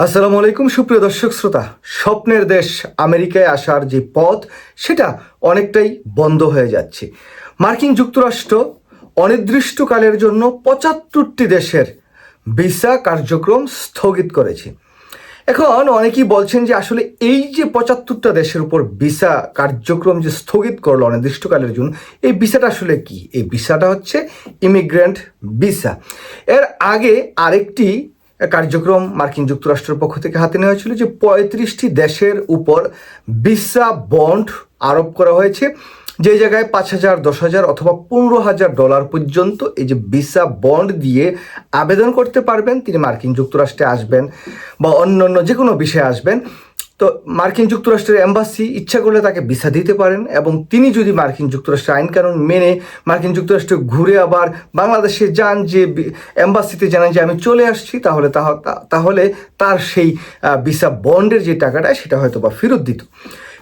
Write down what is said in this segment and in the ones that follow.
আসসালামু আলাইকুম সুপ্রিয় দর্শক শ্রোতা। স্বপ্নের দেশ আমেরিকায় আসার যে পথ সেটা অনেকটাই বন্ধ হয়ে যাচ্ছে। মার্কিন যুক্তরাষ্ট্র অনির্দিষ্টকালের জন্য ৭৫টি দেশের ভিসা কার্যক্রম স্থগিত করেছে। এখন অনেকেই বলছেন যে আসলে এই যে ৭৫টা দেশের উপর ভিসা কার্যক্রম যে স্থগিত করলো অনির্দিষ্টকালের জন্য, এই ভিসাটা আসলে কি? এই ভিসাটা হচ্ছে ইমিগ্রেন্ট ভিসা। এর আগে আরেকটি কার্যক্রম মার্কিন যুক্তরাষ্ট্রের পক্ষ থেকে হাতে নেওয়া হয়েছিল যে ৩৫টি দেশের উপর ভিসা বন্ড আরোপ করা হয়েছে, যে জায়গায় ৫,০০০, ১০,০০০ অথবা $১৫,০০০ পর্যন্ত এই যে ভিসা বন্ড দিয়ে আবেদন করতে পারবেন তিনি মার্কিন যুক্তরাষ্ট্রে আসবেন বা অন্যান্য যে কোনো বিষয়ে আসবেন। তো মার্কিন যুক্তরাষ্ট্রের এম্বাসি ইচ্ছা করলে তাকে ভিসা দিতে পারেন, এবং তিনি যদি মার্কিন যুক্তরাষ্ট্রের আইনকানুন মেনে মার্কিন যুক্তরাষ্ট্রে ঘুরে আবার বাংলাদেশে যান, যে এম্বাসিতে জানান যে আমি চলে আসছি, তাহলে তার সেই ভিসা বন্ডের যে টাকাটা সেটা হয়তো বা ফেরত দিত।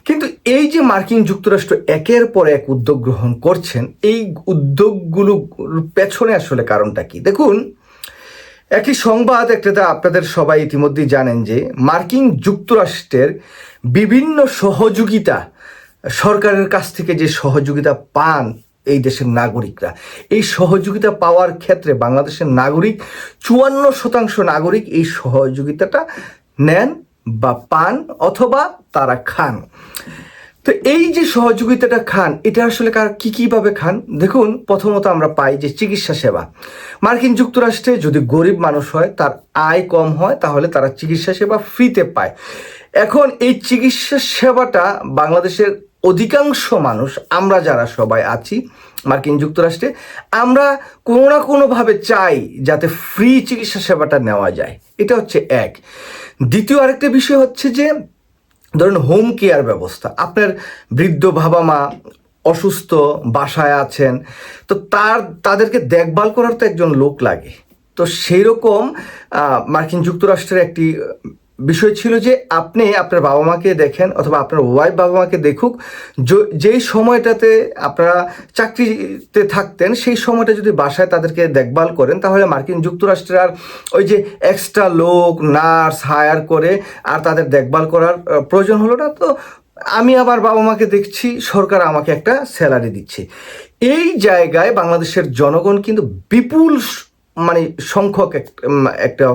কিন্তু এই যে মার্কিন যুক্তরাষ্ট্র একের পর এক উদ্যোগ গ্রহণ করছেন, এই উদ্যোগগুলোর পেছনে আসলে কারণটা কি? দেখুন, একই সংবাদ একটাতে আপনাদের সবাই ইতিমধ্যেই জানেন যে মার্কিন যুক্তরাষ্ট্রের বিভিন্ন সহযোগিতা, সরকারের কাছ থেকে যে সহযোগিতা পান এই দেশের নাগরিকরা, এই সহযোগিতা পাওয়ার ক্ষেত্রে বাংলাদেশের নাগরিক ৫৪% নাগরিক এই সহযোগিতাটা নেন বা পান অথবা তারা খান। তো এই যে সহযোগিতাটা খান, এটা আসলে কীভাবে খান? দেখুন, প্রথমত আমরা পাই যে চিকিৎসা সেবা। মার্কিন যুক্তরাষ্ট্রে যদি গরিব মানুষ হয়, তার আয় কম হয়, তাহলে তারা চিকিৎসা সেবা ফ্রিতে পায়। এখন এই চিকিৎসা সেবাটা বাংলাদেশের অধিকাংশ মানুষ, আমরা যারা সবাই আছি মার্কিন যুক্তরাষ্ট্রে, আমরা কোনো না কোনোভাবে চাই যাতে ফ্রি চিকিৎসা সেবাটা নেওয়া যায়। এটা হচ্ছে এক। দ্বিতীয় আরেকটা বিষয় হচ্ছে যে ধরুন হোম কেয়ার ব্যবস্থা। আপনার বৃদ্ধ বাবা মা অসুস্থ, বাসায় আছেন, তো তাদেরকে দেখভাল করার তো একজন লোক লাগে। তো সেই রকম মার্কিন যুক্তরাষ্ট্রের একটি বিষয় ছিল যে আপনি আপনার বাবা মাকে দেখেন অথবা আপনার ওয়াইফ বাবা মাকে দেখুক, যেই সময়টাতে আপনারা চাকরিতে থাকতেন সেই সময়টা যদি বাসায় তাদেরকে দেখভাল করেন, তাহলে মার্কিন যুক্তরাষ্ট্রের আর ওই যে এক্সট্রা লোক, নার্স হায়ার করে আর তাদের দেখভাল করার প্রয়োজন হলো না। তো আমি আমার বাবা মাকে দেখছি, সরকার আমাকে একটা স্যালারি দিচ্ছে। এই জায়গায় বাংলাদেশের জনগণ কিন্তু বিপুল সংখ্যক একটা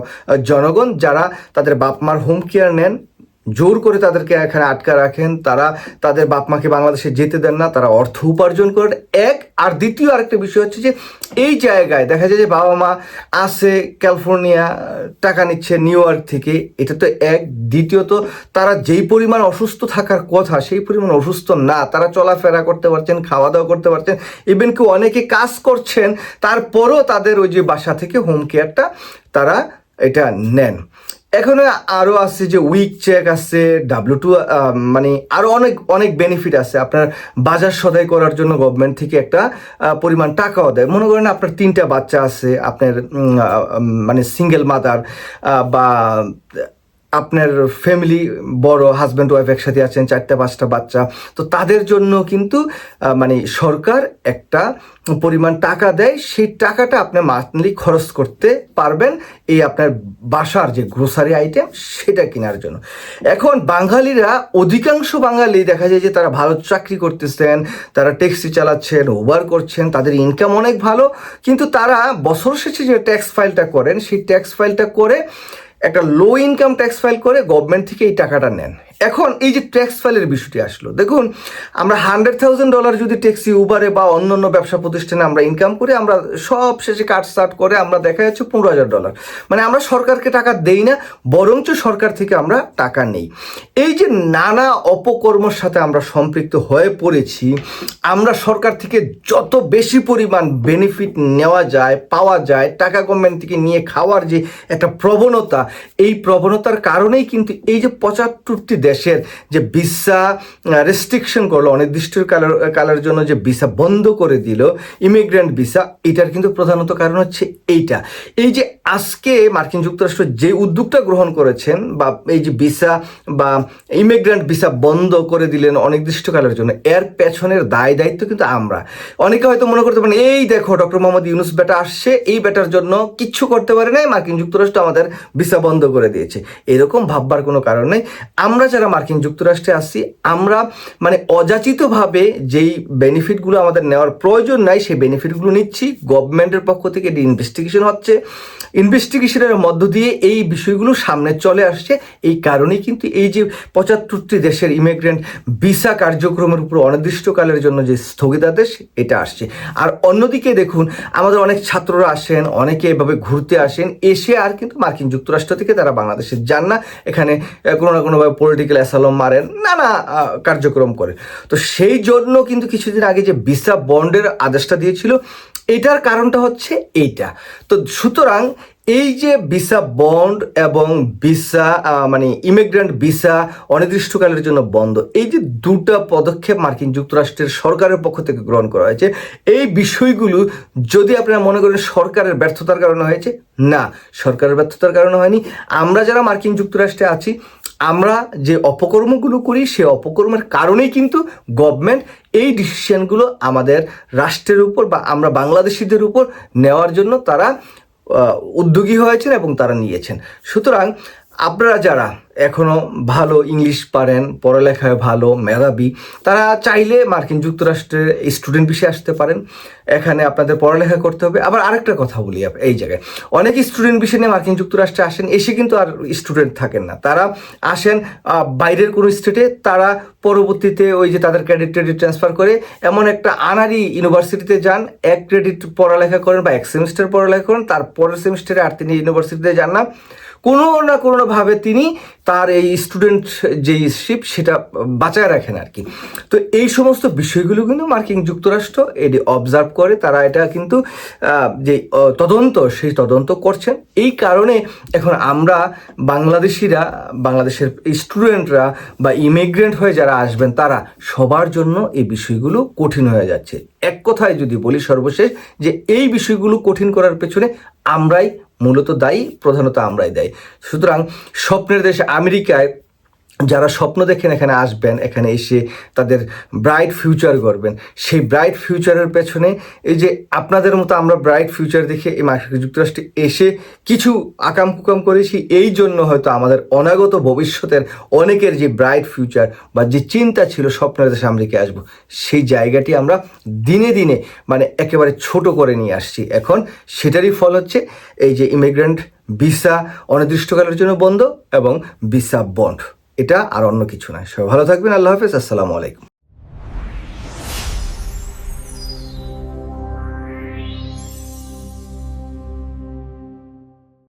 জনগণ যারা তাদের বাপ মার হোম কেয়ার নেন, জোর করে তাদেরকে এখানে আটকা রাখেন, তারা তাদের বাপ মাকে বাংলাদেশে যেতে দেন না, তারা অর্থ উপার্জন করেন। আর দ্বিতীয় আরেকটা বিষয় হচ্ছে যে এই জায়গায় দেখা যায় যে বাবা মা আসে ক্যালিফোর্নিয়া, টাকা নিচ্ছে নিউ ইয়র্ক থেকে, এটা তো এক। দ্বিতীয়ত তারা যেই পরিমাণ অসুস্থ থাকার কথা সেই পরিমাণ অসুস্থ না, তারা চলাফেরা করতে পারছেন, খাওয়া দাওয়া করতে পারছেন, ইভেন কি অনেকে কাজ করছেন, তারপরও তাদের ওই যে বাসা থেকে হোম কেয়ারটা তারা এটা নেন। এখানে আরও আছে যে উইক চেক আছে, W2, আরও অনেক অনেক বেনিফিট আছে। আপনার বাজার সদাই করার জন্য গভর্নমেন্ট থেকে একটা পরিমাণ টাকাও দেয়। মনে করেন আপনার 3টা বাচ্চা আছে, আপনার সিঙ্গেল মাদার, বা আপনার ফ্যামিলি বড়, হাজব্যান্ড ওয়াইফ একসাথে আছেন, 4টা-5টা বাচ্চা, তো তাদের জন্য কিন্তু সরকার একটা পরিমাণ টাকা দেয়। সেই টাকাটা আপনি মান্থলি খরচ করতে পারবেন এই আপনার বাসার যে গ্রোসারি আইটেম সেটা কেনার জন্য। এখন বাঙালিরা, অধিকাংশ বাঙালি দেখা যায় যে তারা ভালো চাকরি করতেছেন, তারা ট্যাক্সি চালাচ্ছেন, উবার করছেন, তাদের ইনকাম অনেক ভালো, কিন্তু তারা বছর শেষে যে ট্যাক্স ফাইলটা করেন সেই ট্যাক্স ফাইলটা করে একটা লো ইনকাম ট্যাক্স ফাইল করে গভর্নমেন্ট থেকে এই টাকাটা নেন। এখন এই যে ট্যাক্স ফাইলের বিষয়টি আসলো, দেখুন আমরা $100,000 যদি ট্যাক্সি, উবারে বা অন্য ব্যবসা প্রতিষ্ঠানে আমরা ইনকাম করি, আমরা সব শেষে কাটসাট করে আমরা দেখা যাচ্ছে $15,000, আমরা সরকারকে টাকা দেই না, বরঞ্চ সরকার থেকে আমরা টাকা নেই। এই যে নানা অপকর্মের সাথে আমরা সম্পৃক্ত হয়ে পড়েছি, আমরা সরকার থেকে যত বেশি পরিমাণ বেনিফিট নেওয়া যায়, পাওয়া যায়, টাকা গভর্নমেন্ট থেকে নিয়ে খাওয়ার যে একটা প্রবণতা, এই প্রবণতার কারণেই কিন্তু এই যে ৭৫টি দেশের যে ভিসা রেস্ট্রিকশন করলো, অনির্দিষ্ট কালের জন্য যে ভিসা বন্ধ করে দিল ইমিগ্রেন্ট ভিসা, এটার কিন্তু প্রধানত কারণ হচ্ছে এইটা। এই যে আজকে মার্কিন যুক্তরাষ্ট্র যে উদ্যোগটা গ্রহণ করেছেন, বা এই যে ভিসা বা ইমিগ্রেন্ট ভিসা বন্ধ করে দিলেন অনির্দিষ্টকালের জন্য, এর পেছনের দায় দায়িত্ব কিন্তু আমরা। অনেকে হয়তো মনে করতে পারেন এই দেখো ডক্টর মোহাম্মদ ইউনূস বেটা আসছে, এই বেটার জন্য কিচ্ছু করতে পারে নাই, মার্কিন যুক্তরাষ্ট্র আমাদের ভিসা বন্ধ করে দিয়েছে, এরকম ভাববার কোনো কারণ নেই। আমরা যারা মার্কিন যুক্তরাষ্ট্রে আসছি, আমরা মানে অযাচিতভাবে যেই বেনিফিটগুলো আমাদের নেওয়ার প্রয়োজন নাই সেই বেনিফিটগুলো নিচ্ছি। গভর্নমেন্টের পক্ষ থেকে এটি ইনভেস্টিগেশন হচ্ছে, ইনভেস্টিগেশনের মধ্য দিয়ে এই বিষয়গুলো সামনে চলে আসছে। এই কারণেই কিন্তু এই যে 75টি দেশের ইমিগ্রেন্ট ভিসা কার্যক্রমের উপর অনির্দিষ্টকালের জন্য যে স্থগিতাদেশ, এটা আসছে। আর অন্যদিকে দেখুন, আমাদের অনেক ছাত্ররা আসেন, অনেকে এভাবে ঘুরতে আসেন, এসে আর কিন্তু মার্কিন যুক্তরাষ্ট্র থেকে তারা বাংলাদেশে যান না, এখানে কোনো না কোনোভাবে পলিটিক্যাল অ্যাসাইলাম মারেন, নানা কার্যক্রম করে। তো সেই জন্য কিন্তু কিছুদিন আগে যে ভিসা বন্ডের আদেশটা দিয়েছিল, এটার কারণটা হচ্ছে এইটা। তো সুতরাং এই যে ভিসা বন্ড এবং ভিসা মানে ইমিগ্রেন্ট ভিসা অনির্দিষ্টকালের জন্য বন্ধ, এই যে দুটো পদক্ষেপ মার্কিন যুক্তরাষ্ট্রের সরকারের পক্ষ থেকে গ্রহণ করা হয়েছে, এই বিষয়গুলো যদি আপনারা মনে করেন সরকারের ব্যর্থতার কারণে হয়েছে, না, সরকারের ব্যর্থতার কারণে হয়নি। আমরা যারা মার্কিন যুক্তরাষ্ট্রে আছি, আমরা যে অপকর্মগুলো করি সেই অপকর্মের কারণেই কিন্তু গভর্নমেন্ট এই ডিসিশনগুলো আমাদের রাষ্ট্রের উপর বা আমরা বাংলাদেশিদের উপর নেওয়ার জন্য তারা উদ্যোগী হয়েছেন এবং তারা নিয়েছেন। সুতরাং আপনারা যারা এখনও ভালো ইংলিশ পারেন, পড়ালেখায় ভালো, মেধাবী, তারা চাইলে মার্কিন যুক্তরাষ্ট্রের স্টুডেন্ট বিষয়ে আসতে পারেন। এখানে আপনাদের পড়ালেখা করতে হবে। আবার আরেকটা কথা বলি এই জায়গায়, অনেক স্টুডেন্ট বিষয় নিয়ে মার্কিন যুক্তরাষ্ট্রে আসেন, এসে কিন্তু আর স্টুডেন্ট থাকেন না, তারা আসেন বাইরের কোনো স্টেটে, তারা পরবর্তীতে ওই যে তাদের ক্রেডিট ট্রান্সফার করে এমন একটা আনারি ইউনিভার্সিটিতে যান, এক ক্রেডিট পড়ালেখা করেন বা এক সেমিস্টার পড়ালেখা করেন, তারপরের সেমিস্টারে আর তিনি ইউনিভার্সিটিতে যান না, কোনো না কোনোভাবে তিনি তার এই স্টুডেন্ট যেই শিপ সেটা বাঁচায় রাখেন আর কি। তো এই সমস্ত বিষয়গুলো কিন্তু মার্কিন যুক্তরাষ্ট্র এটি অবজার্ভ করে, তারা এটা কিন্তু যে তদন্ত সেই তদন্ত করছেন। এই কারণে এখন আমরা বাংলাদেশিরা, বাংলাদেশের স্টুডেন্টরা বা ইমিগ্রেন্ট হয়ে যারা আসবেন, তারা সবার জন্য এই বিষয়গুলো কঠিন হয়ে যাচ্ছে। এক কথায় যদি বলি সর্বশেষ, যে এই বিষয়গুলো কঠিন করার পেছনে আমরাই মূলত দায়ী, প্রধানত আমরাই দায়ী। সুতরাং স্বপ্নের দেশ আমেরিকায় যারা স্বপ্ন দেখেন এখানে আসবেন, এখানে এসে তাদের ব্রাইট ফিউচার করবেন, সেই ব্রাইট ফিউচারের পেছনে এই যে আপনাদের মতো আমরা ব্রাইট ফিউচার দেখে এই মার্কিন যুক্তরাষ্ট্রে এসে কিছু আকাম কুকাম করেছি, এই জন্য হয়তো আমাদের অনাগত ভবিষ্যতের অনেকের যে ব্রাইট ফিউচার বা যে চিন্তা ছিল স্বপ্নের দেশে আমেরিকায় আসবো, সেই জায়গাটি আমরা দিনে দিনে মানে একেবারে ছোট করে নিয়ে আসছি। এখন সেটারই ফল হচ্ছে এই যে ইমিগ্রেন্ট ভিসা অনির্দিষ্টকালের জন্য বন্ধ এবং ভিসা বন্ড, এটা আর অন্য কিছু নয়। সবাই ভালো থাকবেন। আল্লাহ হাফেজ। আসসালামু আলাইকুম।